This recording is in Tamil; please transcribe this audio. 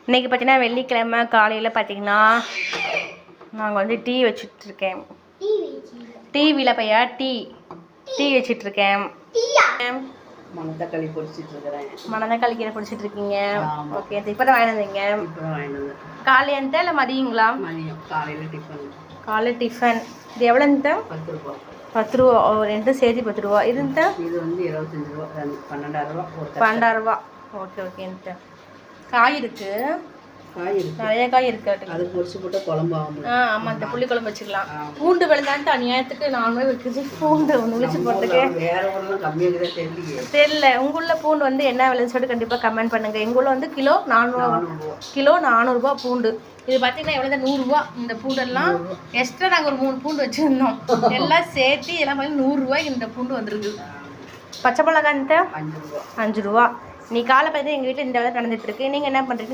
இன்றைக்கி பார்த்தீங்கன்னா வெள்ளிக்கிழமை காலையில் பார்த்தீங்கன்னா நாங்கள் வந்து டீ வச்சுட்ருக்கேன். டிவியில் பையா டீ வச்சிட்ருக்கேன். மணத்தக்காளி பொரிச்சிட்ருக்கிறேன். மணத்தக்காளி கீரை பொரிச்சிட்ருக்கீங்க. ஓகே, இப்போ தான் வாங்கிட்டு வந்தீங்க. காலையில இல்லை மதியங்களா? மதியம். காலையில் டிஃபன். இது எவ்வளோ? 10 ரூபா. 10 ரூபா. ரெண்டு சேர்த்து 10 ரூபா. இது இது வந்து 25 ரூபா. 12,000 ரூபா. 12,000 ரூபா. Okay okay. காய் இருக்கு, நிறைய காய் இருக்கு. அது பொரிச்சு போட்டு குழம்பு ஆகும். ஆமாம், இந்த புளி குழம்பு வச்சுக்கலாம். பூண்டு விழுந்தான்ட்டு அநியாயத்துக்கு 4 ரூபாய் விற்குது பூண்டு ஒன்று விழிச்சு போட்டுக்கு. வேற ஒன்றும் கம்மியாக தெரியல. உங்கள் ஊரில் பூண்டு வந்து என்ன விலைன்னு சொல்லிட்டு கண்டிப்பாக கமெண்ட் பண்ணுங்கள். எங்கள் ஊரில் வந்து கிலோ 400 கிலோ 400 பூண்டு. இது பார்த்தீங்கன்னா எவ்வளோ? 100 ரூபா. இந்த பூண்டெல்லாம் எக்ஸ்ட்ரா நாங்கள் ஒரு 3 பூண்டு வச்சுருந்தோம். எல்லாம் சேர்த்து எல்லாம் பார்த்தீங்கன்னா 100 ரூபாய்க்கு இந்த பூண்டு வந்துருக்கு. பச்சை மிளகான்ட்டு 5 ரூபா. நீ காலை பார்த்து எங்கள் வீட்டில் இந்த வேலை நடந்துகிட்ருக்கு. நீங்கள் என்ன பண்ணுறீங்க?